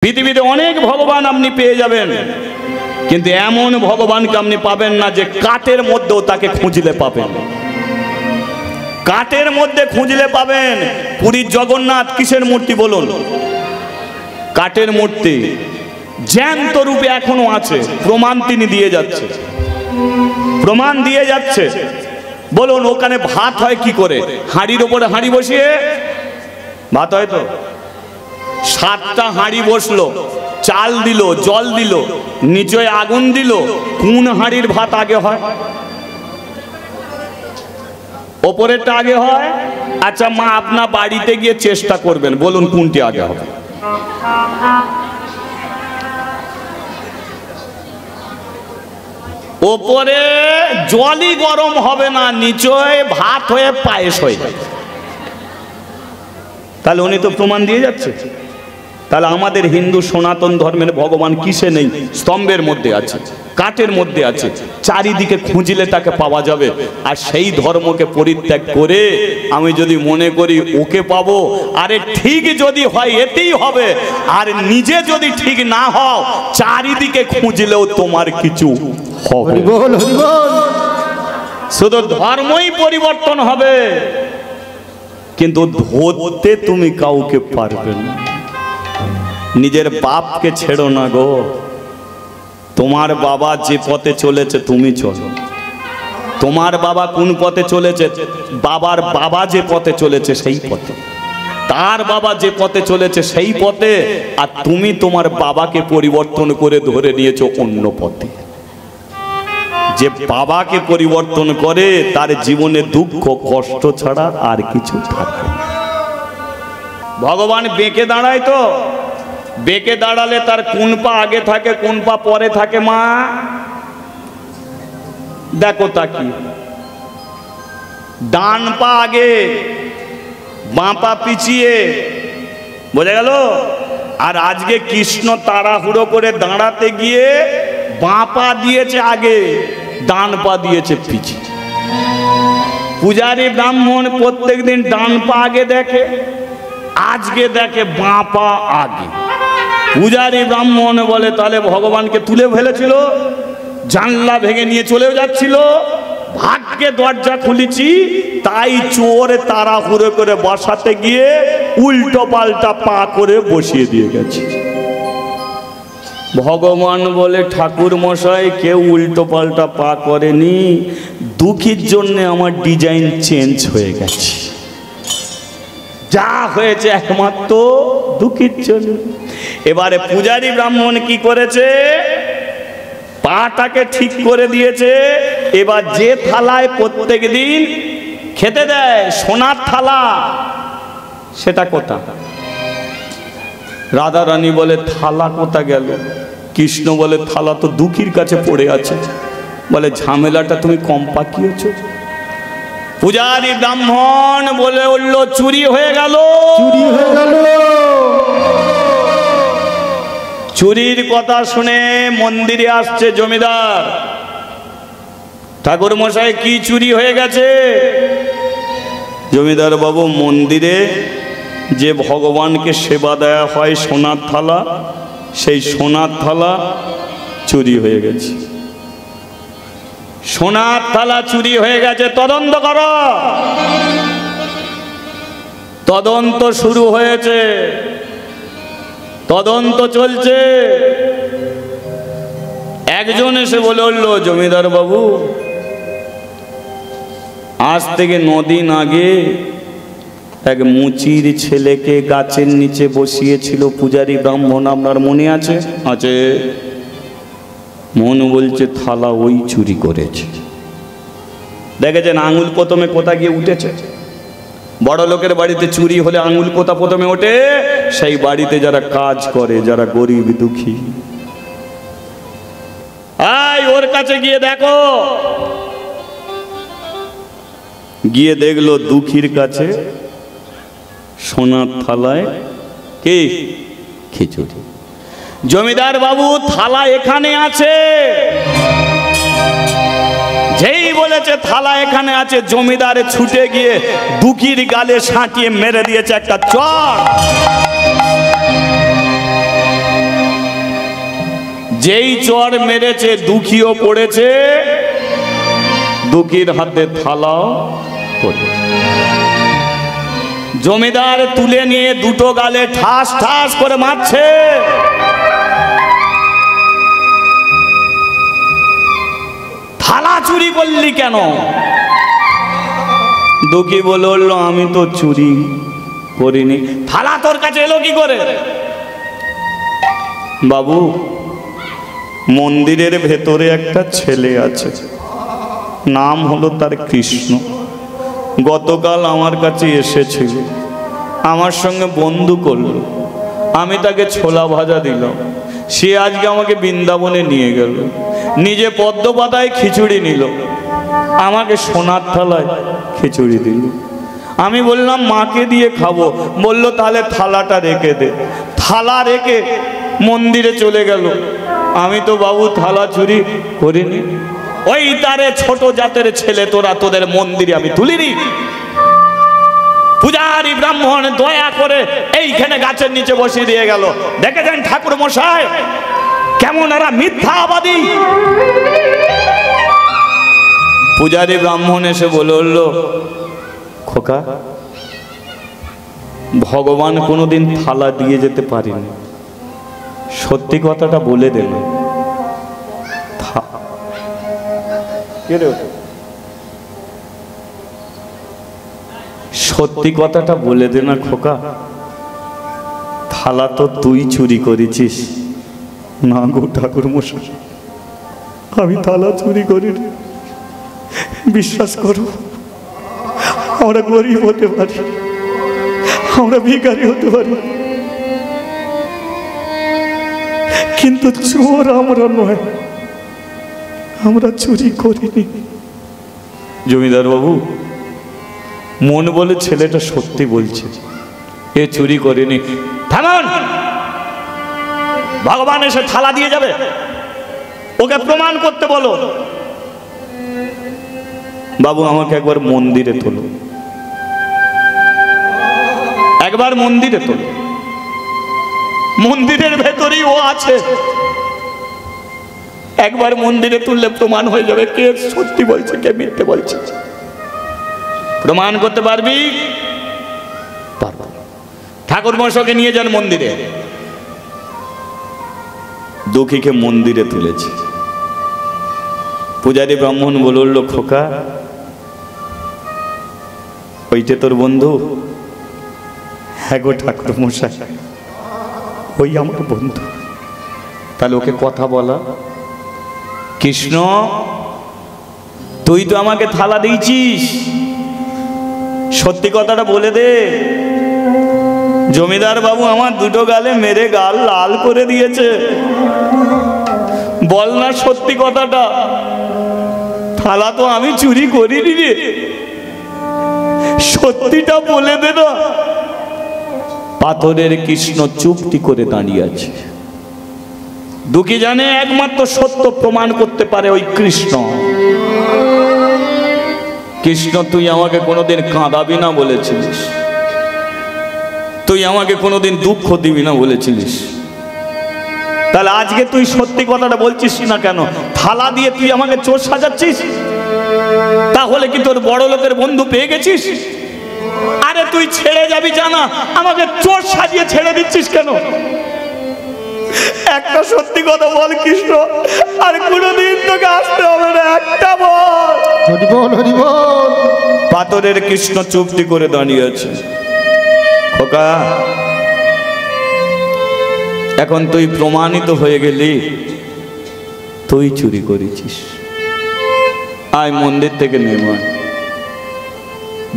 পৃথিবীতে অনেক ভগবান আপনি পেয়ে যাবেন, কিন্তু এমন ভগবানকে আপনি পাবেন না যে কাঠের মধ্যেও তাকে খুঁজলে পাবেন। কাঠের মধ্যে খুঁজলে পাবেন। পুরীর জগন্নাথ কিসের মূর্তি বলুন? কাঠের মূর্তি, জ্যান্ত রূপে এখনো আছে। প্রমাণ তিনি দিয়ে যাচ্ছে, প্রমাণ দিয়ে যাচ্ছে। বলুন ওখানে ভাত হয় কি করে? হাঁড়ির ওপরে হাঁড়ি বসিয়ে ভাত হয় তো? 7টা হাঁড়ি বসলো, চাল দিল, জল দিল, নিচে আগুন দিল, কোন হাঁড়ির ভাত আগে হয়? ওপরেরটা আগে হয়? আচ্ছা মা, আপনার বাড়িতে গিয়ে চেষ্টা করবেন, বলুন কোনটি আগে হবে? ওপরে জলই গরম হবে না, নিচে ভাত হয়ে পায়েস হয়ে যায়। তাহলে উনি তো প্রমাণ দিয়ে যাচ্ছে। তাহলে আমাদের হিন্দু সনাতন ধর্মের ভগবান কিসে নেই? স্তম্ভের মধ্যে আছে, কাঠের মধ্যে আছে, চারিদিকে খুঁজলে তাকে পাওয়া যাবে। আর সেই ধর্মকে পরিত্যাগ করে আমি যদি মনে করি ওকে পাবো, আরে ঠিক যদি হয় এতেই হবে, আর নিজে যদি ঠিক না হও চারিদিকে খুঁজলেও তোমার কিছু হবে। শুধু ধর্মই পরিবর্তন হবে, কিন্তু ধরতে তুমি কাউকে পারবে না। নিজের বাপকে ছেড়ো না গো। তোমার বাবা যে পথে চলেছে তুমি চলো। তোমার বাবা কোন পথে চলেছে? বাবার বাবা যে পথে চলেছে সেই পথে, তার বাবা যে পথে চলেছে সেই পথে, আর তুমি তোমার বাবাকে পরিবর্তন করে ধরে নিয়েছো অন্য পথে। যে বাবাকে পরিবর্তন করে তার জীবনে দুঃখ কষ্ট ছাড়া আর কিছু থাকে না। ভগবান বেঁকে দাঁড়ায় তো, বেঁকে দাঁড়ালে তার কোন পা আগে থাকে কোন পা পরে থাকে? মা দেখো তাকি, ডান পা আগে, বাঁ পা পিছিয়ে, বোঝা গেল? আর আজকে কৃষ্ণ তাড়াহুড়ো করে দাঁড়াতে গিয়ে বাঁ পা দিয়েছে আগে, ডান পা দিয়েছে পিছিয়ে। পূজারী ব্রাহ্মণ প্রত্যেকদিন ডান পা আগে দেখে, আজকে দেখে বাঁ পা আগে। পূজারী ব্রাহ্মণ বলে তাহলে ভগবানকে তুলে ফেলেছিল, জানলা ভেঙে নিয়ে চলেও যাচ্ছিল, ভাগ্যে দরজা খুলেছি তাই চোর তাড়াহুড়ো করে বসাতে গিয়ে উল্টো পাল্টা পা করে বসিয়ে দিয়ে গেছে। ভগবান বলে ঠাকুর মশাই কেউ উল্টো পাল্টা পা করেনি, দুঃখীর জন্য আমার ডিজাইন চেঞ্জ হয়ে গেছে। যা হয়েছে একমাত্র দুঃখীর জন্য। এবারে পূজারী ব্রাহ্মণ কি করেছে? পাটাকে ঠিক করে দিয়েছে। এবার যে থালায় প্রত্যেক দিন খেতে দেয় সোনার থালা, সেটা কোথা? রাধা রানী বলে থালা কোথা গেল? কৃষ্ণ বলে থালা তো দুঃখীর কাছে পড়ে আছে। বলে ঝামেলাটা তুমি কম পাকিয়েছ। পূজারী ব্রাহ্মণ বলে উঠল চুরি হয়ে গেল, চুরি হয়ে গেল। চুরির কথা শুনে মন্দিরে আসছে জমিদার। ঠাকুর মশাই কি চুরি হয়ে গেছে? জমিদার বাবু, মন্দিরে যে ভগবানকে সেবা দেয়া হয় সোনার থালা, সেই সোনার থালা চুরি হয়ে গেছে। সোনার থালা চুরি হয়ে গেছে, তদন্ত করো। তদন্ত শুরু হয়েছে, তদন্ত চলছে। একজন এসে বলে উঠল জমিদার বাবু, আজ থেকে 9 দিন আগে এক মুচির ছেলেকে গাছের নিচে বসিয়েছিল পূজারী ব্রাহ্মণ, আপনার মনে আছে? আছে। মন বলছে থালা ওই চুরি করেছে। দেখেছেন আঙুল প্রথমে কোথা গিয়ে উঠেছে? বড় লোকের বাড়িতে চুরি হলে আঙুল কোথা প্রথমে ওঠে? সেই বাড়িতে যারা কাজ করে, যারা গরিব দুঃখী। আয় ওর কাছে গিয়ে দেখো। গিয়ে দেখলো দুঃখীর কাছে সোনার থালায় কি খিচুড়ি। জমিদার বাবু থালা এখানে আছে। যেই বলেছে থালা এখানে আছে, জমিদারে ছুটে গিয়ে দুঃখীর গালে সাঁটিয়ে মেরে দিয়েছে একটা চড়। যেই চর মেরেছে দুঃখীও পড়েছে, দুঃখীর হাতে থালাও পড়েছে। জমিদার তুলে নিয়ে দুটো গালে ঠাস ঠাস করে মারছে। থালা চুরি করলি কেন? দুঃখী বলল, আমি তো চুরি করিনি। থালা তোর কাছে এলো কি করে? বাবু, মন্দিরের ভেতরে একটা ছেলে আছে, নাম হলো তার কৃষ্ণ। গতকাল আমার কাছে এসেছিল, আমার সঙ্গে বন্ধু করলো, আমি তাকে ছোলা ভাজা দিলাম। সে আজকে আমাকে বৃন্দাবনে নিয়ে গেল, নিজে পদ্ম পাতায় খিচুড়ি নিল, আমাকে সোনার থালায় খিচুড়ি দিল। আমি বললাম মাকে দিয়ে খাবো, বলল তাহলে থালাটা রেখে দে। থালা রেখে মন্দিরে চলে গেল। আমি তো বাবু থালা চুরি করিনি। ওই তারে ছোট জাতের ছেলে তোরা, তোদের মন্দিরে আমি তুলিনি। পূজারি ব্রাহ্মণ দয়া করে এইখানে গাছের নিচে বসিয়ে দিয়ে গেল। দেখেছেন ঠাকুর মশাই কেমন এরা মিথ্যাবাদী। পূজারি ব্রাহ্মণ এসে বলল, খোকা, ভগবান কোনোদিন থালা দিয়ে যেতে পারেনি, সত্যি কথাটা বলে দেন। সত্যি কথাটা বলে দে না খোকা, থালা তো তুই চুরি করেছিস। না গো ঠাকুর মশাই, আমি থালা চুরি করিনি। বিশ্বাস করো, আমরা গরিব হতে পারি, আমরা ভিখারি হতে পারি, কিন্তু চোর আমরা নয়, আমরা চুরি করিনি। জমিদার বাবু, মন বলে ছেলেটা সত্যি বলছে, এ চুরি করেনি। থামান, ভগবান এসে থালা দিয়ে যাবে, ওকে প্রমাণ করতে বলো। বাবু আমাকে একবার মন্দিরে তোলো, একবার মন্দিরে তোলো। মন্দিরের ভেতরেই ও আছে, একবার মন্দিরে তুললে প্রমাণ হয়ে যাবে কে সত্যি বলছে কে মিথ্যে বলছে। প্রমাণ করতে পারবি? পারবো। ঠাকুর মশাইকে নিয়ে যান মন্দিরে। দুঃখীকে মন্দিরে তুলেছে। পূজারী ব্রাহ্মণ বলল, খোকা, ওইটা তোর বন্ধু? হ্যাঁ গো ঠাকুর মশাই, ওই আমার বন্ধু। তাহলে ওকে কথা বলা। কৃষ্ণ, তুই তো আমাকে থালা দিয়েছিস, সত্যি কথাটা বলে দে। জমিদার বাবু আমার দুটো গালে মেরে গাল লাল করে দিয়েছে, বল না সত্যি কথাটা। থালা তো আমি চুরি করিনি রে, সত্যিটা বলে দে না। পাথরের কৃষ্ণ চুপটি করে দাঁড়িয়ে আছে। দুঃখী জানে একমাত্র সত্য প্রমাণ করতে পারে ওই কৃষ্ণ। কৃষ্ণ, তুই আমাকে কোনোদিন কাঁদাবি না বলেছিলিস, তুই আমাকে কোনোদিন দুঃখ দিবি না বলেছিলিস, তাহলে আজকে তুই সত্যি কথাটা বলছিস না কেন? থালা দিয়ে তুই আমাকে চোর সাজাচ্ছিস? তাহলে কি তোর বড় লোকের বন্ধু পেয়ে গেছিস? আরে তুই ছেড়ে যাবি জানা, আমাকে চোর সাজিয়ে ছেড়ে দিচ্ছিস কেন? একটা সত্যি কথা বল কৃষ্ণ, আর কোনোদিন তোকে আসতে হবে না, একটা বল। হরি বল, হরি বল। পাথরের কৃষ্ণ চুপটি করে দাঁড়িয়ে আছে। খোকা, এখন তুই প্রমাণিত হয়ে গেলি তুই চুরি করেছিস। আয় মন্দির থেকে নেমে।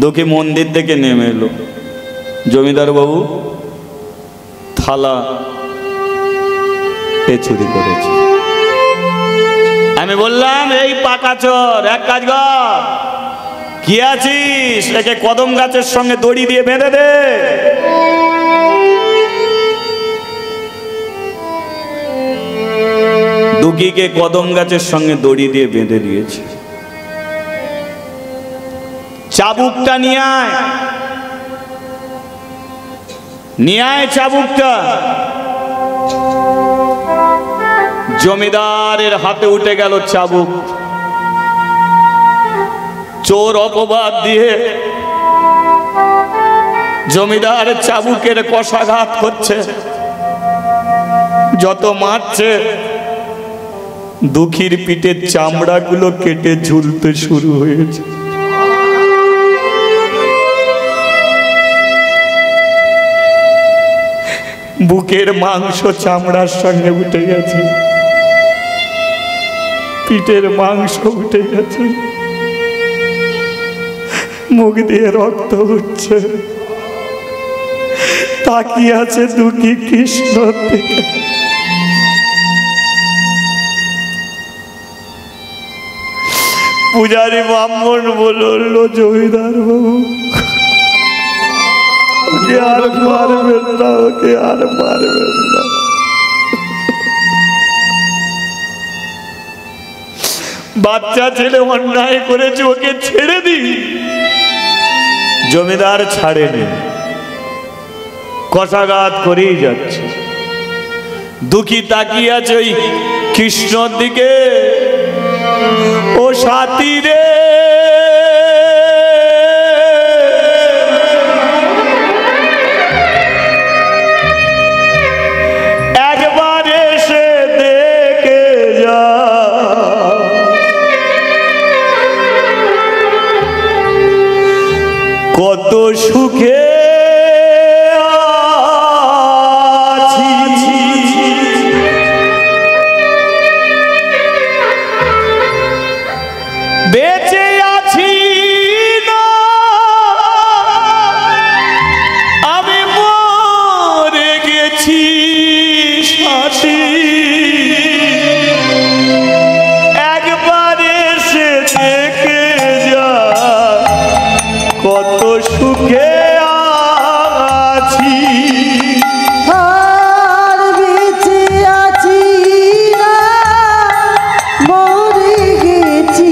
দুঃখী মন্দির থেকে নেমে এলো। জমিদার বাবু, থালা এ চুরি করেছে। আমি বললাম, এই পাকা চোর, এক কাজ কর, কি আছিস, একে কদম গাছের সঙ্গে দড়ি দিয়ে বেঁধে দে। দুঃখীকে কদম গাছের সঙ্গে দড়ি দিয়ে বেঁধে দিয়েছে। চাবুকটা নিয়ে আয়, নিয়ে আয় চাবুকটা। জমিদারের হাতে উঠে গেল চাবুক। চোর অপবাদ দিয়ে জমিদার চাবুকের কষাঘাত করছে, যত মারছে দুঃখীর পিঠের চামড়াগুলো কেটে ঝুলতে শুরু হয়েছে। বুকের মাংস চামড়ার সঙ্গে উঠে গেছে, পিঠের মাংস উঠে গেছে, মুখ দিয়ে রক্ত উঠছে। তাকিয়ে আছে দুঃখী কৃষ্ণ থেকে। পূজারী ব্রাহ্মণ বলল, জমিদার বাবু ওকে আর মারবেন না, ওকে আর মারবেন না। বাচ্চা ছেলে অন্যায় করেছে, ওকে ছেড়ে দিই। জমিদার ছাড়েনি, কষাঘাত করেই যাচ্ছে। দুঃখী তাকিয়ে আছে ওই কৃষ্ণর দিকে। ও সাথী রে, একবার এসে দেখে যা, কত সুখে বেঁচে আছি না, আমি মরে গেছি সাথী। একবার এসে দেখে যা, কত সুখে আছি। আর বেঁচে আছি না, মরে গেছি।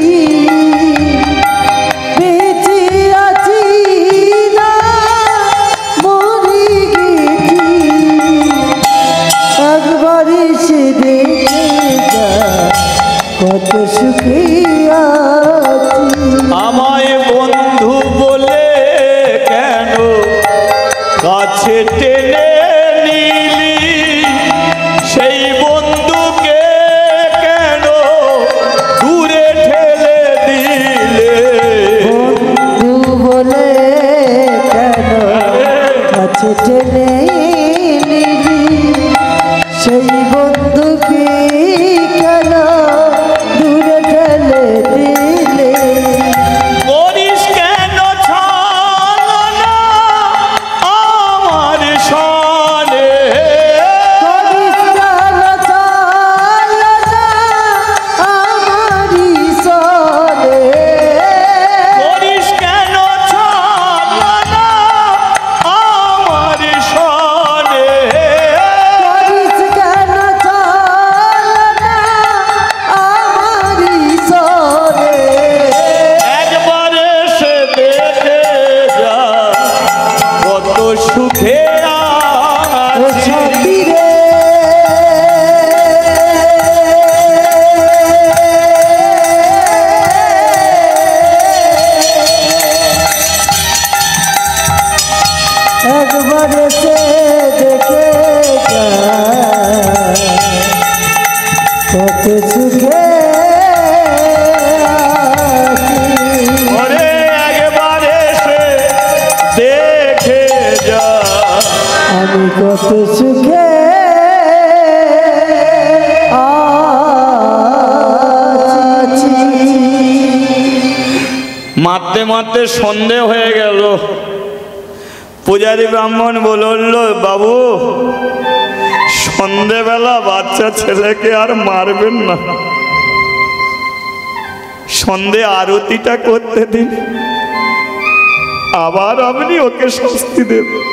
বেঁচে আছি না, মরে গেছি। একবার এসে দেখে যা, কত সুখে আছি। আমায় বন্ধু বলে কেন কাছে টেনে নিলি, সেই বন্ধুকে কেন দূরে ঠেলে দিলে। বন্ধু বলে কেন কাছে টেনে নিলি, সেই বন্ধুকে কেন দূরে ঠেলে দিলে। করিস কেন ছলনা আমার সনে, করিস কেন ছলনা আমারই সনে। করিস কেন ছলনা আমার সনে। করিস কেন ছলনা আমারই সনে। একবার এসে দেখে যা, কত সুখে ও আছি। সাথী রে, একবার এসে দেখে যা, কত সুখে আছি। ওরে একবার এসে দেখে যা, আমি কত সুখে আছি। মারতে মারতে সন্দেহ হয়ে গেল। পূজারী ব্রাহ্মণ বলল, বাবু সন্ধেবেলা বাচ্চা ছেলেকে আর মারবেন না, সন্ধে আরতিটা করতে দিন, আবার আপনি ওকে শাস্তি দেবেন।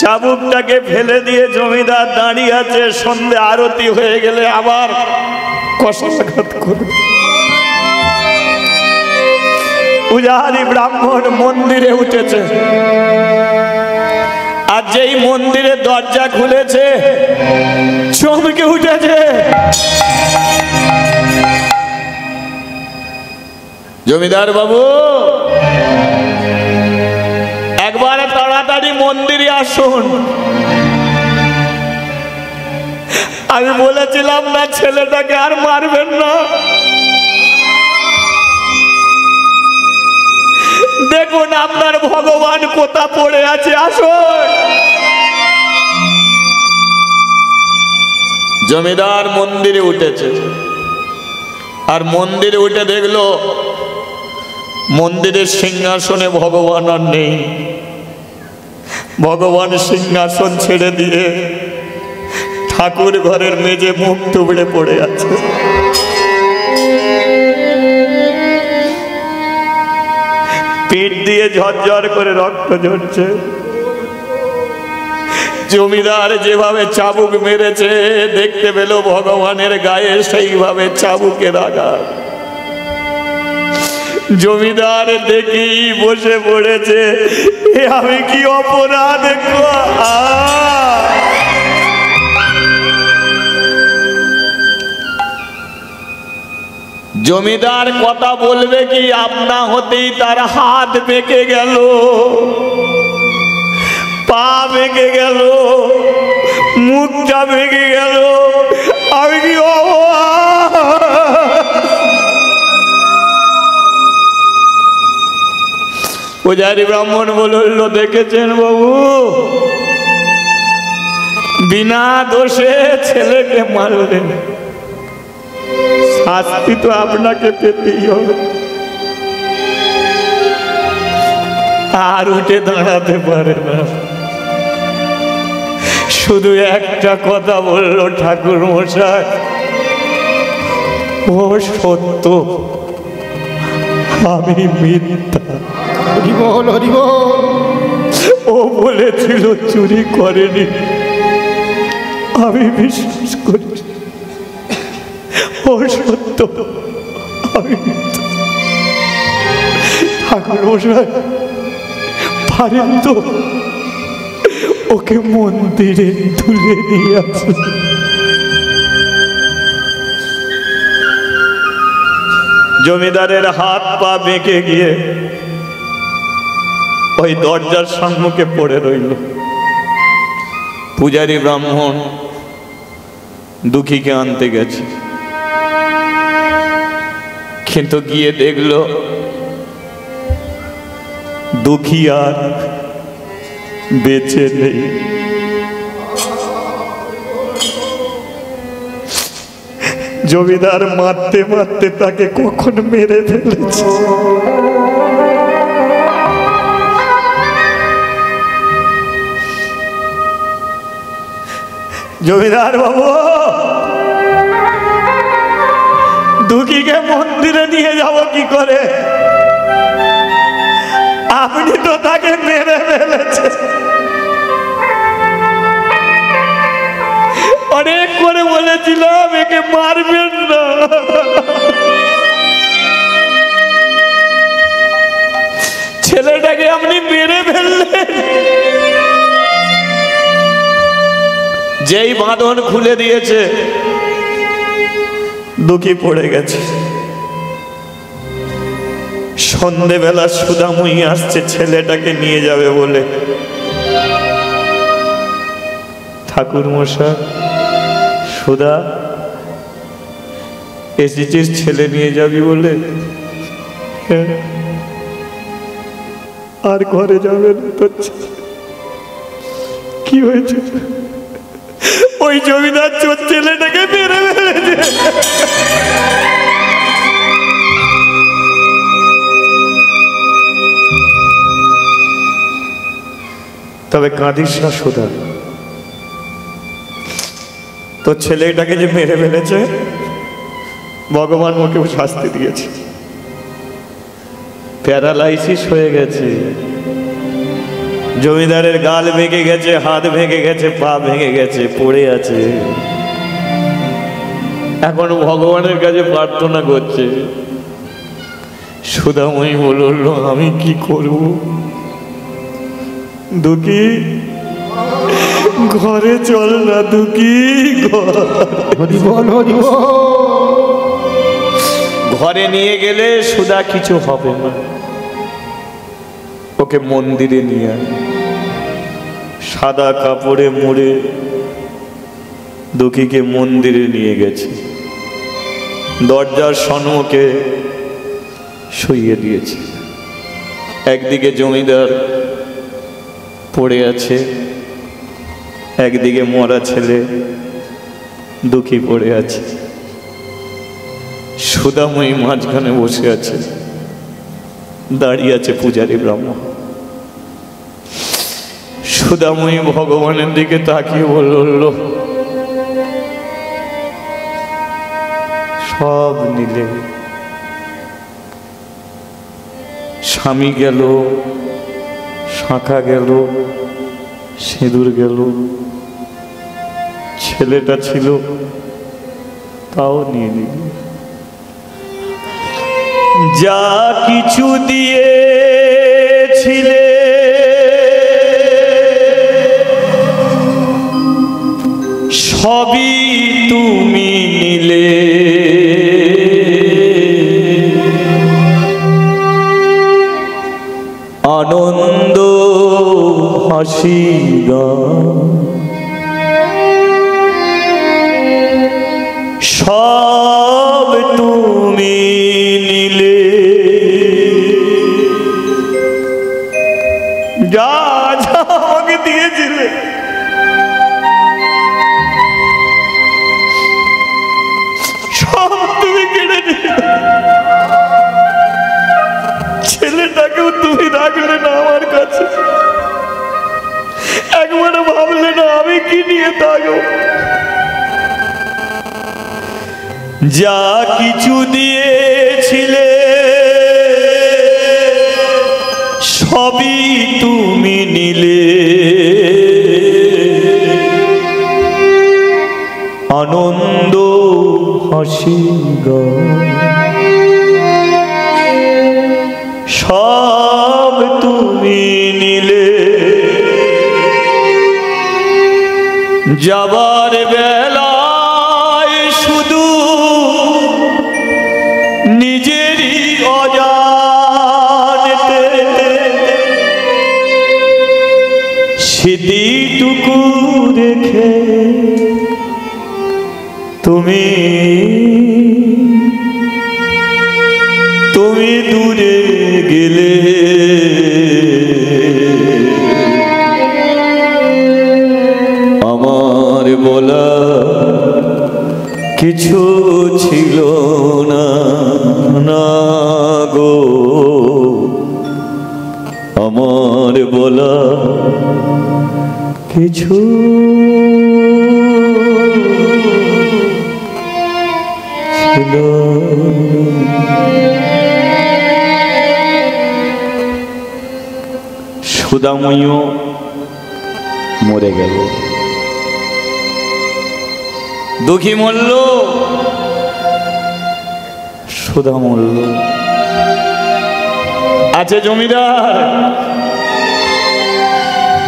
চাবুকটাকে ফেলে দিয়ে জমিদার দাঁড়িয়ে আছে। সন্ধে আরতি হয়ে গেলে আবার কষাঘাত করবে। পূজারী ব্রাহ্মণ মন্দিরে উঠেছে। আর যেই মন্দিরের দরজা খুলেছে চমকে উঠেছে। জমিদার বাবু, একবার তাড়াতাড়ি মন্দিরে আসুন। আমি বলেছিলাম না ছেলেটাকে আর মারবেন না। দেখুন আপনার ভগবান কোথা পড়ে আছে, আসুন। জমিদার মন্দিরে উঠেছে, আর মন্দিরে উঠে দেখলো মন্দিরের সিংহাসনে ভগবান আর নেই। ভগবান সিংহাসন ছেড়ে দিয়ে ঠাকুর ঘরের মেঝে মুখ টুবড়ে পড়ে আছে। পিঠ দিয়ে ঝরঝর করে রক্ত ঝরছে। জমিদার যেভাবে চাবুক মেরেছে দেখতে পেল ভগবানের গায়ে সেইভাবে চাবুকের আঘাত। জমিদার দেখি বসে পড়েছে, এ আমি কি অপরাধ। জমিদার কথা বলবে কি আপনা হতেই তার হাত বেঁকে গেল, পা বেঁকে গেল, মুখটা বেঁকে গেল। আমি কি পূজারী ব্রাহ্মণ বলল, দেখেছেন বাবু, বিনা দোষে ছেলেকে মারলেন, শাস্তি তো আপনাকে পেতেই হবে। আর উঠে দাঁড়াতে পারে না। শুধু একটা কথা বলল, ঠাকুর মশাই, ও সত্য, আমি মিথ্যা। হরিবল হরিবল। ও বলেছিল চুরি করেনি, আমি বিশ্বাস করি। ও সত্য, আমি মিথ্যা। ঠাকুর মশাই পারেন তো ওকে মন্দিরে তুলে নিয়ে আসুন। জমিদারের হাত পা বেঁকে গিয়ে ওই দরজার সম্মুখে পড়ে রইল। পূজারী ব্রাহ্মণ দুঃখীকে আনতে গেছে, কিন্তু গিয়ে দেখল দুঃখী আর বেঁচে নেই। জমিদার মারতে মারতে তাকে কখন মেরে ফেলেছে। জমিদার বাবু, দুঃখীকে মন্দিরে নিয়ে যাব কি করে? আপনি তো তাকে মেরে ফেলেছেন। অনেক করে বলেছিলাম একে মারবেন না, ছেলেটাকে আপনি মেরে ফেললেন। যেই বাঁধন খুলে দিয়েছে দুঃখী পড়ে গেছে। সন্ধেবেলা সুদাময়ী আসছে ছেলেটাকে নিয়ে যাবে বলে। ঠাকুর মশাই, সুদা এসেছিস ছেলে নিয়ে যাবি বলে? আর ঘরে যাবে না তো? কি হয়েছে? ওই জমিদার চোর ছেলেটাকে মেরে ফেলেছে। তবে কাঁদিস না সুধা, তো ছেলেটাকে যে মেরে ফেলেছে ভগবান ওকে শাস্তি দিয়েছে। প্যারালাইসিস হয়ে গেছে, জমিদারের গাল ভেঙে গেছে, হাত ভেঙে গেছে, পা ভেঙে গেছে, পড়ে আছে। এখন ভগবানের কাছে প্রার্থনা করছে। সুধাময়ী বলল, আমি কি করব? দুঃখী ঘরে চল না দুঃখী, হরি বল হরি বল। ঘরে নিয়ে গেলে সুধা কিছু হবে না, ওকে মন্দিরে নিয়ে আয়। সাদা কাপড়ে মুড়ে দুঃখীকে মন্দিরে নিয়ে গেছে, দরজার সম্মুখে শুইয়ে দিয়েছে। একদিকে জমিদার পড়ে আছে, একদিকে মরা ছেলে দুঃখী পড়ে আছে, সুধাময়ী মাঝখানে বসে আছে, দাঁড়িয়ে আছে পূজারী ব্রাহ্মণ। সুধাময়ী ভগবানের দিকে তাকিয়ে বলল, সব নিলে, স্বামী গেল, শাঁখা গেল, সিঁদুর গেল, ছেলেটা ছিল তাও নিয়ে নিল। যা কিছু দিয়েছিলে সবই তুমি নিলে, আনন্দ হাসি গান সব তুমি নিলে। যা যা আমাকে দিয়েছিলে সব তুমি কেড়ে নিলে, ছেলেটাকেও তুমি রাখলে না আমার কাছে, একবারে ভাবলে না আমি কি নিয়ে থাকবো। যা কিছু দিয়েছিলে সবই তুমি নিলে, আনন্দ হাসি গান সব তুমি নিলে। যাবার বেলায় শুধু নিজেরই অজান্তে স্মৃতিটুকু রেখে তুমি দূরে গেলে। আমার বলা কিছু ছিল না না গো, আমার বলা কিছু ছিল। সুধাময়ীও মরে গেল, দুঃখী মরল, সুধা মরল। আছে জমিদার,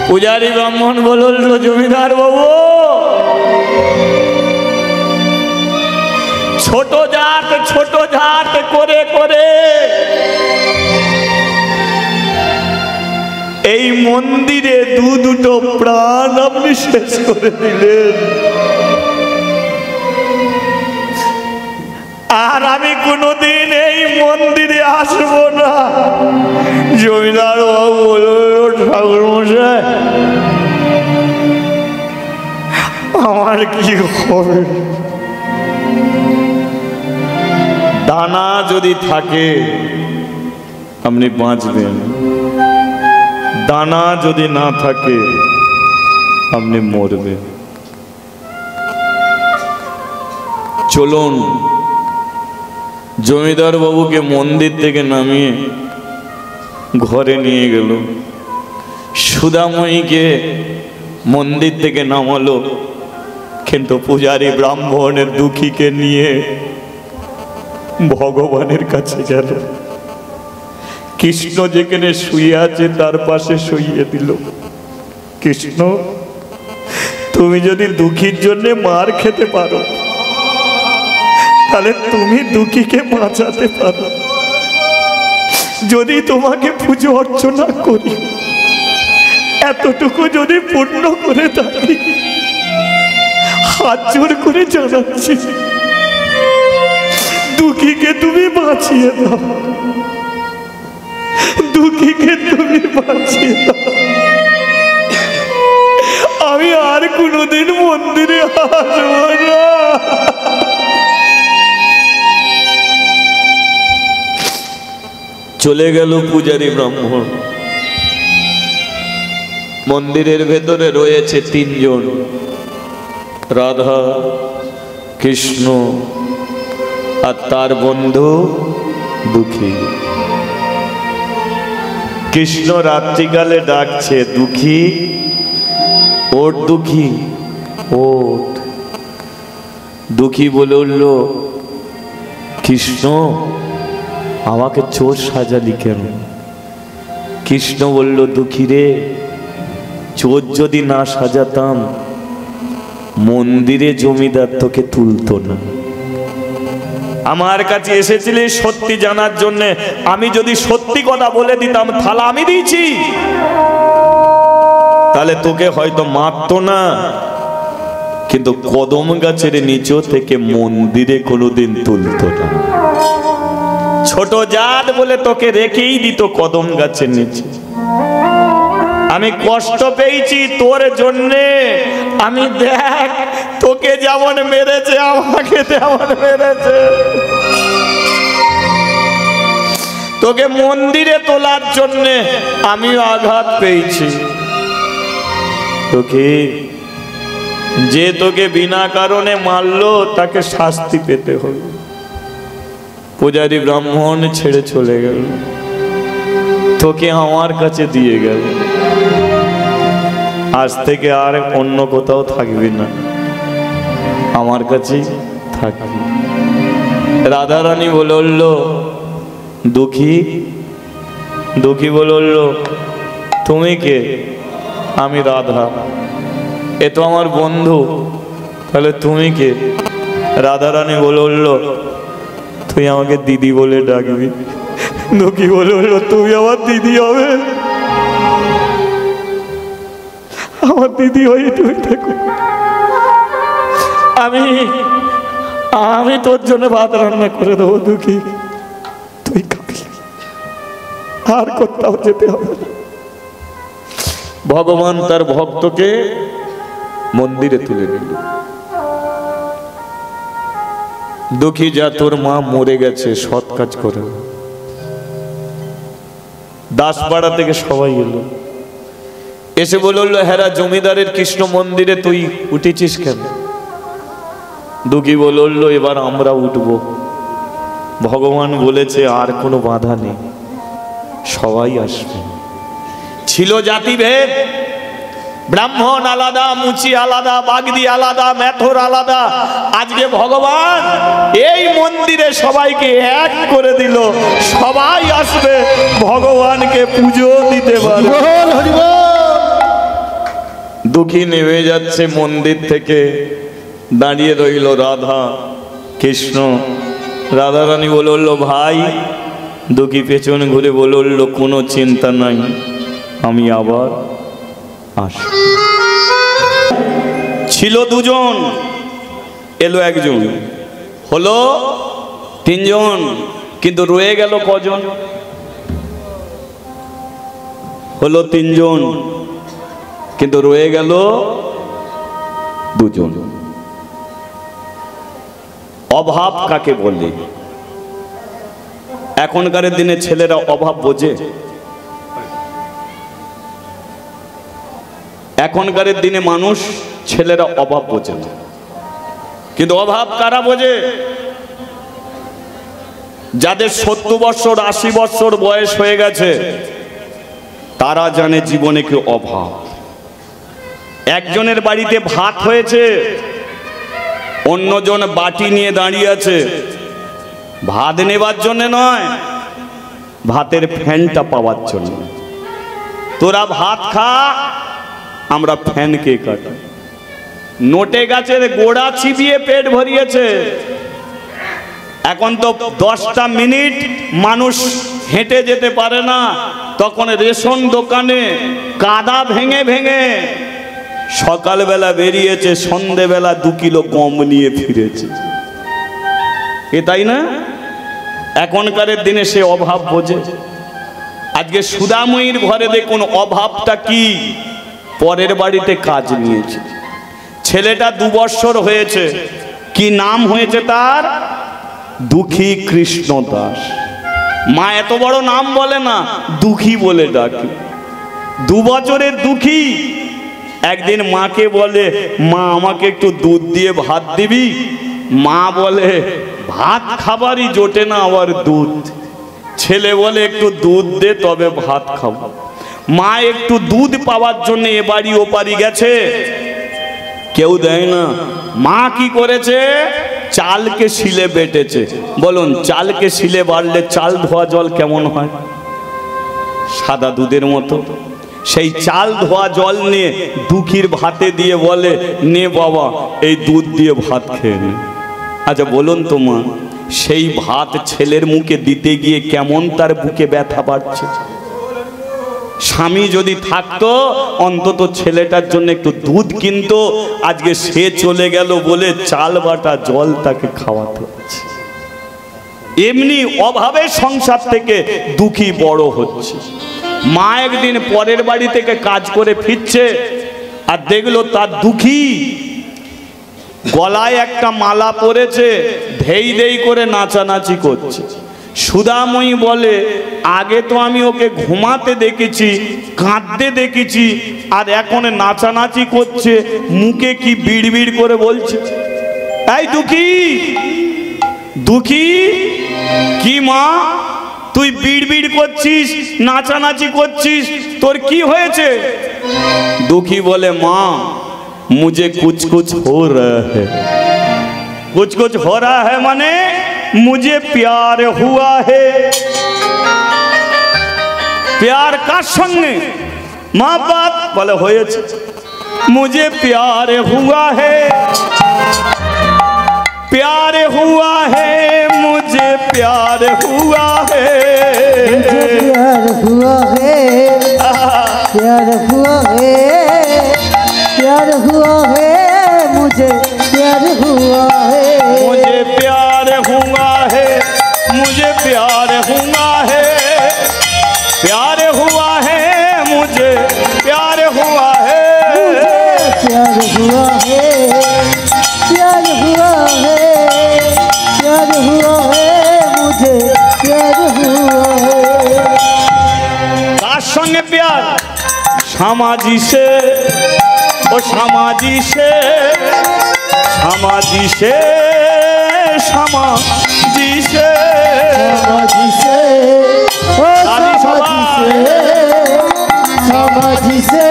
পূজারী ব্রাহ্মণ বলল, জমিদার বাবু ছোট জাত করে করে এই মন্দিরে দুটো প্রাণ আপনি শেষ করে দিলেন, আর আমি কোনোদিন এই মন্দিরে আসবো না। জমিদার বাবু বলল, ঠাকুর মশাই আমার কি হবে? দানা যদি থাকে আপনি বাঁচবেন, দানা যদি না থাকে আপনি মরবেন। চলুন। জমিদার বাবুকে মন্দির থেকে নামিয়ে ঘরে নিয়ে গেল, সুধাময়ীকে মন্দির থেকে নামালো, কিন্তু পূজারী ব্রাহ্মণের দুঃখীকে নিয়ে ভগবানের কাছে গেল। কৃষ্ণ যেখানে শুয়ে আছে তার পাশে শুইয়ে দিল। কৃষ্ণ তুমি যদি দুঃখীর জন্য মার খেতে পারো, তাহলে তুমি দুঃখীকে বাঁচাতে পারো। যদি তোমাকে পুজো অর্চনা করি, এতটুকু যদি পূর্ণ করে থাকি, হাত জোর করে জানাচ্ছি, দুঃখীকে তুমি বাঁচিয়ে দাও, দুঃখীকে তুমি বাঁচিয়ে দাও। আমি আর কোনোদিন মন্দিরে আসবো না। চলে গেল পূজারী ব্রাহ্মণ। মন্দিরের ভেতরে রয়েছে তিনজন, রাধা, কৃষ্ণ আর তার বন্ধু দুঃখী। কৃষ্ণ রাত্রিকালে ডাকছে, দুঃখী ওঠ, দুঃখী ওঠ। দুঃখী বলে উঠল, কৃষ্ণ আমাকে চোর সাজালি কেন? কৃষ্ণ বলল, দুঃখী রে, চোর যদি না সাজাতাম, মন্দিরে জমিদার তোকে তুলতো না। আমার কাছে এসেছিলি সত্যি জানার জন্য। আমি যদি সত্যি কথা বলে দিতাম, থালা আমি দিয়েছি, তাহলে তোকে হয়তো মারতো না, কিন্তু কদম গাছের নিচে থেকে মন্দিরে কোনোদিন তুলতো না। ছোট জাত বলে তোকে রেখেই দিত কদম গাছের নিচে। আমি কষ্ট পেয়েছি তোর জন্যে। আমি দেখ, তোকে যেমন মেরেছে আমাকে তেমন মেরেছে। তোকে মন্দিরে তোলার জন্যে আমিও আঘাত পেয়েছি। তোকে যে তোকে বিনা কারণে মারলো, তাকে শাস্তি পেতে হবে। পূজারী ব্রাহ্মণ ছেড়ে চলে গেল, তোকে আমার কাছে দিয়ে গেল। আজ থেকে আর অন্য কোথাও থাকবি না, আমার কাছেই থাকবি। রাধারানী বলে উঠল, দুঃখী, দুঃখী বলে উঠল, তুমি কে? আমি রাধা। এ তো আমার বন্ধু, তাহলে তুমি কে? রাধারানী বলে উঠল, তুই আমাকে দিদি বলে ডাকবি। দুঃখী বলে উঠল, তুমি আমার দিদি হবে? আমার দিদি হয়ে তুমি দেখো, আমি তোর জন্য ভাত রান্না করে দেবো। দুঃখী তুই খাবি, আর কোথাও যেতে হবে না। ভগবান তার ভক্তকে মন্দিরে তুলে নিল। দুঃখী, যা তোর মা মরে গেছে, সৎ কাজ করে। দাসপাড়া থেকে সবাই এলো, এসে বলল, হেরা জমিদারের কৃষ্ণ মন্দিরে তুই উঠেছিস কেন? দুঃখী বলল, এবার আমরা উঠবো। ভগবান বলেছে আর কোনো বাধা নেই, সবাই আসবে। ছিল জাতিভেদ, ব্রাহ্মণ আলাদা, মুচি আলাদা, বাগদি আলাদা, মেথর আলাদা। আজকে ভগবান এই মন্দিরে সবাইকে এক করে দিল, সবাই আসবে, ভগবানকে পুজো দিতে পারবে। দুঃখী নেমে যাচ্ছে মন্দির থেকে, দাঁড়িয়ে রইল রাধা, কৃষ্ণ। রাধারানী বলে উঠল, ভাই। দুঃখী পেছনে ঘুরে বলে উঠল, কোনো চিন্তা নাই, আমি আবার আসব। ছিল দুজন, এলো একজন, হলো তিনজন, কিন্তু রয়ে গেল কজন? হলো তিনজন, কিন্তু রয়ে গেল দুজন। অভাব কাকে বলে? এখনকার দিনে ছেলেরা অভাব বোঝে? এখনকার দিনে মানুষ, ছেলেরা অভাব বোঝে না, কিন্তু অভাব কারা বোঝে? যাদের 70 বছর 80 বছর বয়স হয়ে গেছে, তারা জানে জীবনে কি অভাব। একজনের বাড়িতে ভাত হয়েছে, অন্যজন বাটি নিয়ে দাঁড়িয়ে আছে, ভাত নেবার জন্য নয়, ভাতের ফ্যানটা পাওয়ার জন্য। তোরা ভাত খা, আমরা ফ্যানকে কাটি। নোটে গাছের গোড়া চিবিয়ে পেট ভরিয়েছে। এখন তো 10টা মিনিট মানুষ হেঁটে যেতে পারে না, তখন রেশন দোকানে কাদা ভেঙে ভেঙে সকালবেলা বেরিয়েছে, সন্ধেবেলা 2 কিলো গম নিয়ে ফিরেছে। এ তাই না? এখনকার দিনে সে অভাব বোঝে। আজকে সুদাময়ীর ঘরে দেখুন অভাবটা কি, পরের বাড়িতে কাজ নিয়েছে। ছেলেটা 2 বছর হয়েছে, কি নাম হয়েছে তার? দুঃখী কৃষ্ণ দাস। মা এত বড় নাম বলে না, দুঃখী বলে ডাকে। 2 বছরের দুঃখী একদিন মাকে বলে, মা আমাকে একটু দুধ দিয়ে ভাত দিবি? মা বলে, ভাত খাবারই জোটে না, আবার দুধ। ছেলে বলে, একটু দুধ দে তবে ভাত খাবো। মা একটু দুধ পাওয়ার জন্য এ বাড়ি ও বাড়ি গেছে, কেউ দেয় না। মা কি করেছে? চালকে শিলে বেটেছে। বলুন, চালকে শিলে বাড়লে চাল ধোয়া জল কেমন হয়? সাদা দুধের মতো। সেই চাল ধোয়া জল নিয়ে দুঃখীর ভাতে দিয়ে বলে, নে বাবা এই দুধ দিয়ে ভাত খেয়ে নে। আচ্ছা বলুন তো মা, সেই ভাত ছেলের মুখে দিতে গিয়ে কেমন তার বুকে ব্যথা বাড়ছে। স্বামী যদি থাকতো অন্তত ছেলেটার জন্য একটু দুধ কিনতো। আজকে সে চলে গেল বলে চাল বাটা জল তাকে খাওয়াতে হচ্ছে। এমনি অভাবে সংসার থেকে দুঃখী বড় হচ্ছে। মা একদিন পরের বাড়ি থেকে কাজ করে ফিরছে, আর দেখলো তার দুঃখী গলায় একটা মালা পরেছে, ধেই ধেই করে নাচানাচি করছে। সুদাময়ী বলে, আগে তো আমি ওকে ঘুমাতে দেখেছি, কাঁদতে দেখেছি, আর এখন নাচানাচি করছে, মুখে কি বিড়বিড় করে বলছে। এই দুঃখী, দুঃখী কি মা, তুই বিড়বিড় করছিস, নাচানাচি করছিস, তোর কি হয়েছে? দুঃখী বলে, মা मुझे कुछ कुछ हो रहा है। कुछ कुछ हो रहा है माने मुझे प्यार हुआ है। प्यार का संग माँ बाप बोले होए, मुझे प्यार हुआ है, प्यार हुआ है, मुझे प्यार हुआ है, मुझे प्यार हुआ है, प्यार हुआ है, प्यार हुआ है, मुझे प्यार हुआ है, मुझे प्यार हुआ है, मुझे प्यार हुआ है, प्यार हुआ है, मुझे प्यार हुआ है, प्यार हुआ है, प्यार हुआ है, प्यार हुआ है, मुझे प्यार हुआ है। तार संगे प्यार समाजी से, ओ समाजी से, समाजी से, समाजी से, समाजी से, ओ समाजी से, समाजी से,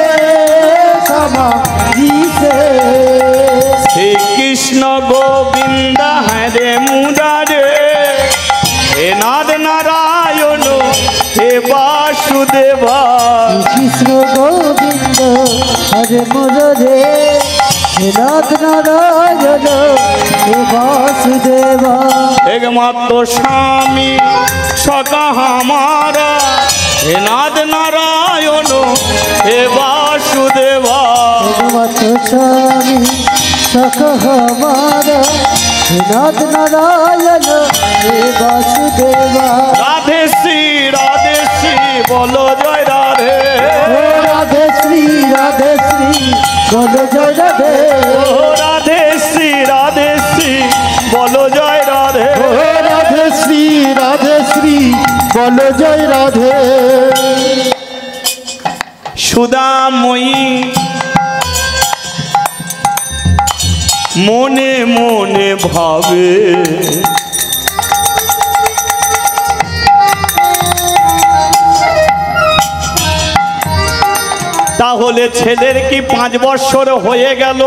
समाजी से। श्री कृष्ण गोविंद हरे मुरारे, हे नाद नारायण हे वासुदेवा। कृष्ण गोविंद हरे मुरारे, हे नाथ नारायण हे वासुदेवा। एकमात्र स्वामी सखा हमारा, हे नाथ नारायण हे वासुदेवा। एकमात्र स्वामी सखा हमारा, हे नाथ नारायण हे वासुदेवा। राधे श्री बोलो जय राधे, राधे श्री बोलो जय राधे, राधे श्री बोलो जय राधे, राधे श्री बोलो जय राधे। सुदामयी মনে মনে ভাবে, তাহলে ছেলের কি 5 বছর হয়ে গেল?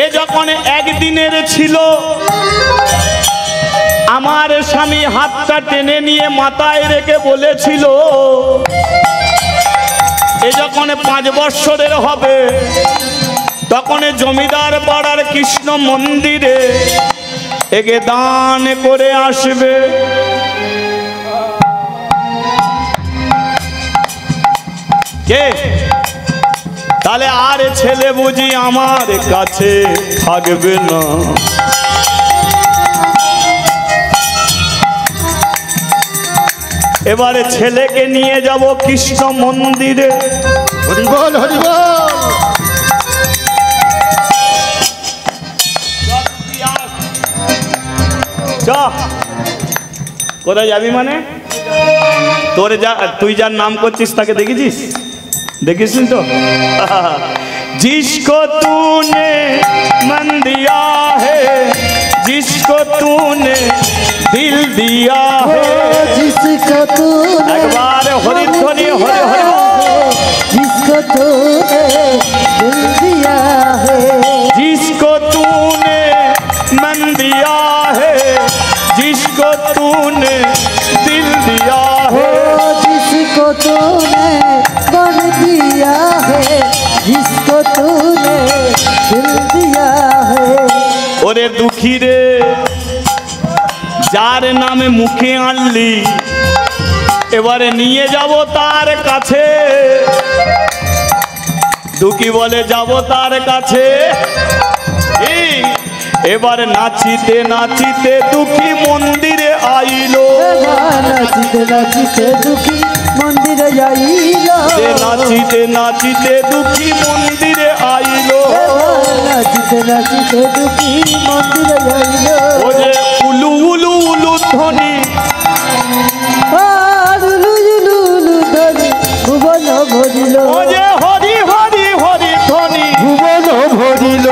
এ যখন একদিনের ছিল, আমার স্বামী হাতটা টেনে নিয়ে মাথায় রেখে বলেছিল, এ যখন 5 বৎসরের হবে তখন জমিদার পাড়ার কৃষ্ণ মন্দিরে একে দান করে আসবে। কে? তাহলে আর ছেলে বুঝি আমার কাছে থাকবে না। এবারে ছেলেকে নিয়ে যাব কৃষ্ণ মন্দিরে। হরি বল হরি বল। কোথায় যাবি মানে? তোর তুই যার নাম করছিস তাকে দেখেছিস? देखिस तो जिसको तूने मन दिया है, जिसको तूने दिल दिया है, जिसको तूने एक बार हरि ध्वनि हरि हरि, जिसको तूने दिल दिया है, जिसको तूने मन दिया है, जिसको तूने दिल दिया है, जिसको तूने मन दिया है, जिसको तूने दिल दिया है। ওরে দুঃখী রে, যার নামে মুখে আনলি এবারে নিয়ে যাব তার কাছে। দুঃখী বলে যাব তার কাছে। এবারে নাচিতে নাচিতে দুঃখী মন্দিরে আইলো, নাচিতে নাচিতে দুঃখী মন্দিরে আইলো, নাচিতে নাচিতে দুঃখী মন্দিরে আইলো, নাচিতে নাচিতে দুঃখী মন্দিরে আইলো। ও যে উলু উলু উলু ধ্বনি, উলু উলু উলু ধ্বনি ভুবন ভরিল, ও যে হরি হরি হরি ধ্বনি ভুবন ভরিল,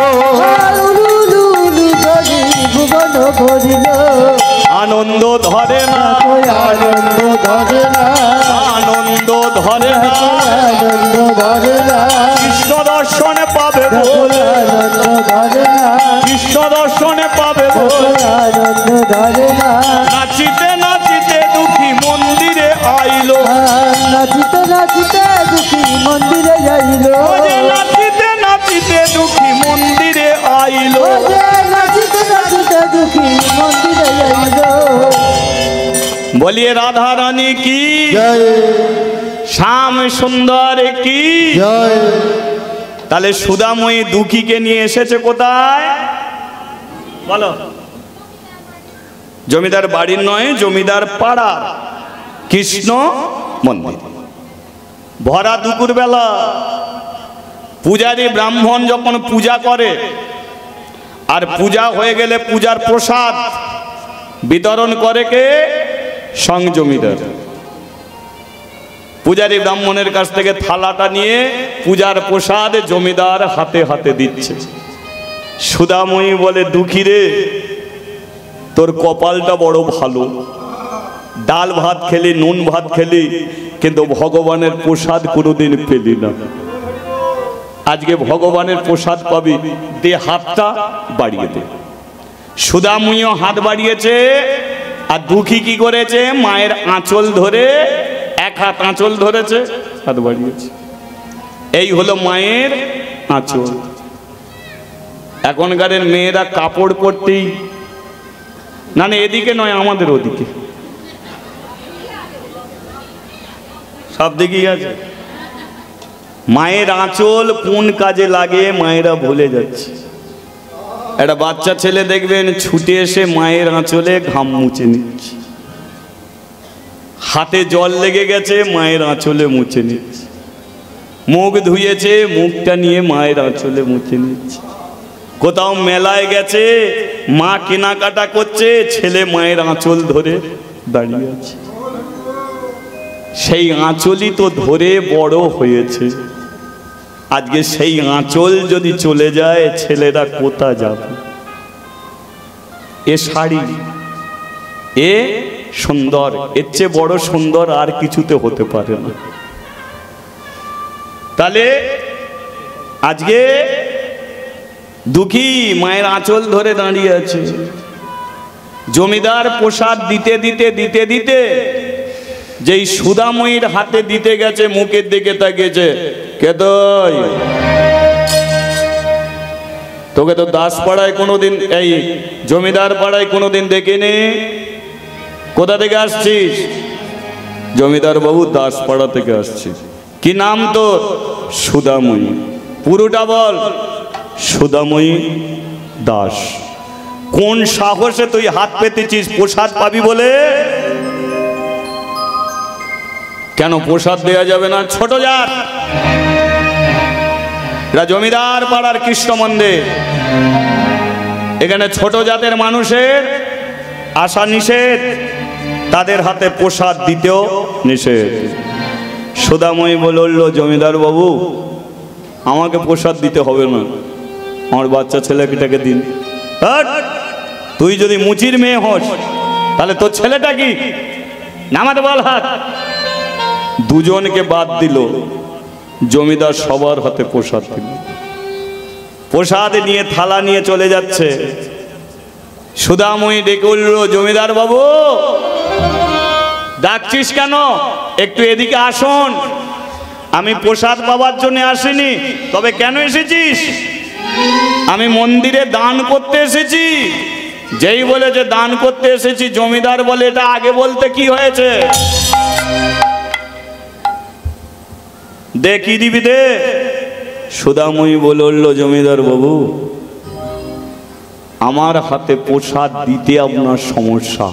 উলু উলু উলু ধ্বনি ভুবন ভরিল। আনন্দ ধরে না, আনন্দ ধরে না, আনন্দ ধরে না, আনন্দ ধরে না, কৃষ্ণ দর্শনে পাবে বল, আনন্দ ধরে না, কৃষ্ণ দর্শনে পাবে বল। আনন্দ ধরে না। নাচিতে নাচিতে দুঃখী মন্দিরে আইলো, নাচিতে নাচিতে দুঃখী মন্দিরে যাইল, ও যে নাচিতে নাচিতে দুঃখী মন্দিরে আইলো। নাচিতে নাচিতে দুঃখী মন্দিরে যাইল। বলিয়ে রাধা রানী কি জয় শ্যাম সুন্দর কি জয়। তাহলে সুদাময়ী দুঃখীকে নিয়ে এসেছে কোথায় বলো? জমিদার বাড়ির নয়, জমিদার পাড়ার কৃষ্ণ মন্দির। ভরা দুপুর বেলা পূজারী ব্রাহ্মণ যখন পূজা করে আর পূজা হয়ে গেলে পূজার প্রসাদ বিতরণ করে কে? সং জমিদার। পূজারী ব্রাহ্মণের কাছ থেকে থালাটা নিয়ে পূজার প্রসাদ জমিদার হাতে হাতে দিচ্ছে। সুদাময়ী বলে দুঃখী রে, তোর কপালটা বড় ভালো, ডাল ভাত খেলি, নুন ভাত খেলি, কিন্তু ভগবানের প্রসাদ কোনোদিন পেলি না। আজকে ভগবানের প্রসাদ পাবি, দে হাতটা বাড়িয়ে দে। সুদাময়ীও হাত বাড়িয়েছে, আর দুঃখী কি করেছে? মায়ের আঁচল ধরে, এক হাত আঁচল ধরেছে, হাত বাড়িয়েছে। এই হলো মায়ের আঁচল। এখনকারের মেয়েরা কাপড় পরতেই না, না এদিকে নয়, আমাদের ওদিকে সব দিকেই আছে। মায়ের আঁচল কোন কাজে লাগে মায়েরা ভুলে যাচ্ছে। একটা বাচ্চা ছেলে দেখবেন ছুটে এসে মায়ের আঁচলে ঘাম মুছে নিচ্ছে, হাতে জল লেগে গেছে মায়ের আঁচলে মুছে নিচ্ছে, মুখ ধুয়েছে মুখটা নিয়ে মায়ের আঁচলে মুছে নিচ্ছে। কোথাও মেলায় গেছে, মা কেনাকাটা করছে, ছেলে মায়ের আঁচল ধরে দাঁড়িয়ে আছে। সেই আঁচলই তো ধরে বড় হয়েছে। আজকে সেই আঁচল যদি চলে যায়, ছেলেরা কোথা যাবে? এ শাড়ি, এ সুন্দর, এর চেয়ে বড় সুন্দর আর কিছুতে হতে পারে না। তাহলে আজকে দুঃখী মায়ের আঁচল ধরে দাঁড়িয়ে আছে। জমিদার প্রসাদ দিতে দিতে দিতে দিতে যেই সুদাময়ীর হাতে দিতে গেছে মুখের দিকে তাকিয়েছে, কে তুই? তোকে তো দাস পাড়ায় কোনোদিন, এই জমিদার পাড়ায় কোনোদিন দেখিনি। কোথা থেকে আসছিস? জমিদার বাবু, দাস পাড়া থেকে আসছি। কি নাম তোর? সুদাময়ী। পুরোটা বল। সুদাময়ী দাস। কোন সাহসে তুই হাত পেতেছিস প্রসাদ পাবি বলে? কেন প্রসাদ দেয়া যাবে না? ছোট জাত, এরা জমিদার পাড়ার কৃষ্ণ মন্দির, এখানে ছোট জাতের মানুষের আসা নিষেধ, তাদের হাতে প্রসাদ দিতেও নিষেধ। সুদাময়ী বলল, জমিদার বাবু আমাকে প্রসাদ দিতে হবে না, আমার বাচ্চা ছেলেটাকে দিন। তুই যদি মুচির মেয়ে হস তাহলে তোর ছেলেটা কি? নামাতে বল হাত। দুজনকে বাদ দিল, জমিদার সবার হাতে প্রসাদ দিল। প্রসাদ নিয়ে থালা নিয়ে চলে যাচ্ছে। সুদাময়ী ডেকে উঠল, জমিদার বাবু ডাকছিস কেন? একটু এদিকে আসুন। আমি প্রসাদ পাওয়ার জন্য আসিনি, তবে কেন এসেছিস? আমি মন্দিরে দান করতে এসেছি। যেই বলে যে দান করতে এসেছি, জমিদার বলে এটা আগে বলতে কি হয়েছে? দে, কি দিবি দে। সুদাময়ী বলল, জমিদার বাবু আমার হাতে প্রসাদ দিতে আপনার সমস্যা,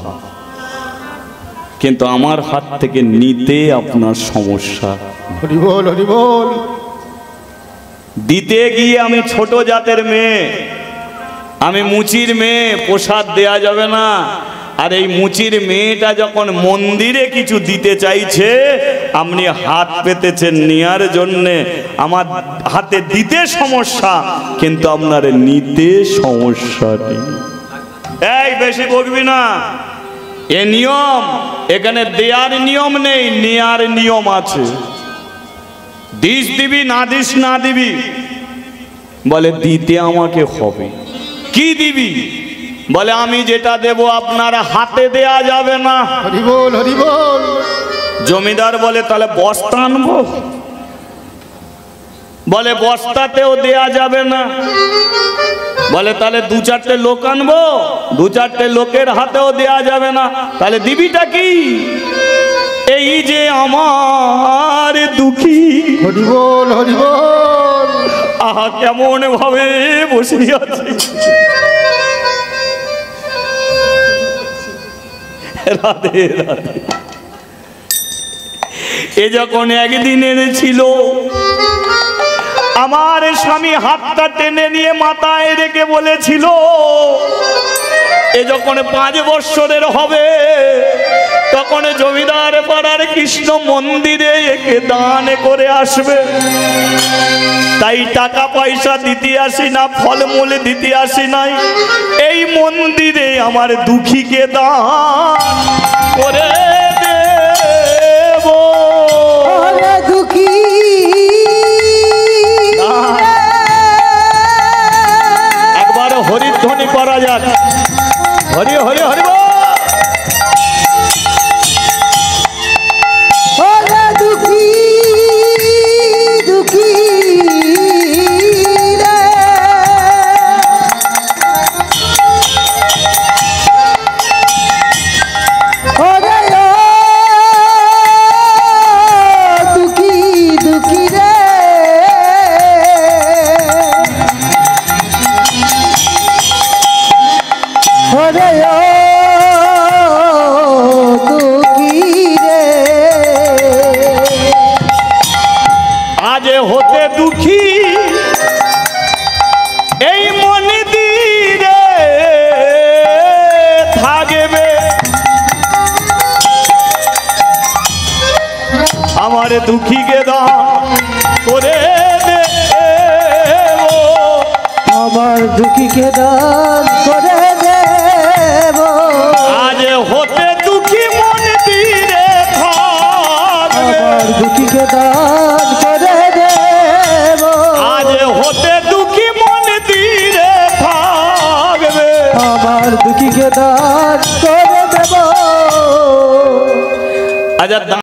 কিন্তু আমার হাত থেকে নিতে আপনার সমস্যা। হরি বল, হরি বল। দিতে গিয়ে আমি ছোট জাতের মেয়ে, আমি মুচির মেয়ে, প্রসাদ দেয়া যাবে না। আর এই মুচির মেয়েটা যখন মন্দিরে কিছু দিতে চাইছে, আপনি হাত পেতেছেন নেয়ার জন্যে। আমার হাতে দিতে সমস্যা, কিন্তু আপনার নিতে সমস্যা নেই। এই বেশি বকবি না, এ নিয়ম। এখানে দেয়ার নিয়ম নেই, নেয়ার নিয়ম আছে। দিস দিবি, না দিস না দিবি। বলে দিতে আমাকে হবে। কি দিবি? বলে আমি যেটা দেব আপনার হাতে দেয়া যাবে না। হরি বল, হরি বল। জমিদার বলে তাহলে বস্তা আনবো? বলে বস্তাতেও দেয়া যাবে না। বলে তাহলে দু চারটে লোক আনবো? দু চারটে লোকের হাতেও দেয়া যাবে না। তাহলে দিবিটা কি? এই যে আমার দুঃখী। হরি বল, হরি বল। আহা কেমন ভাবে বসে আছে। রাধে রাধে। এ যখন একদিনের ছিল, আমার স্বামী হাতটা টেনে নিয়ে মাথায় রেখে বলেছিল, এ যখন 5 বৎসরের হবে, তখন জমিদার পাড়ার কৃষ্ণ মন্দিরে একে দান করে আসবে। তাই টাকা পয়সা দিতে আসি না, ফলমূল দিতে আসি নাই, এই মন্দিরে আমার দুঃখীকে দান করে দেব। দুঃখী একবার হরিধ্বনি করা যাক। হরি হরি হরি বল। দুঃখী দুঃখী রে, ওরে দুঃখী দুঃখী রে, ওরে আজ হতে দুঃখী এই মন্দিরে থাকবে, আমার দুঃখীকে দান করে দেব। আমার দুঃখীকে দান করে দেব। আজ হতে দুঃখী মন্দিরে থাকবে, আমার দুঃখীকে দান করে দেব। আজ হতে দুঃখী মন্দিরে থাকবে, আমার দুঃখীকে দান করে দেব। আজ হাজার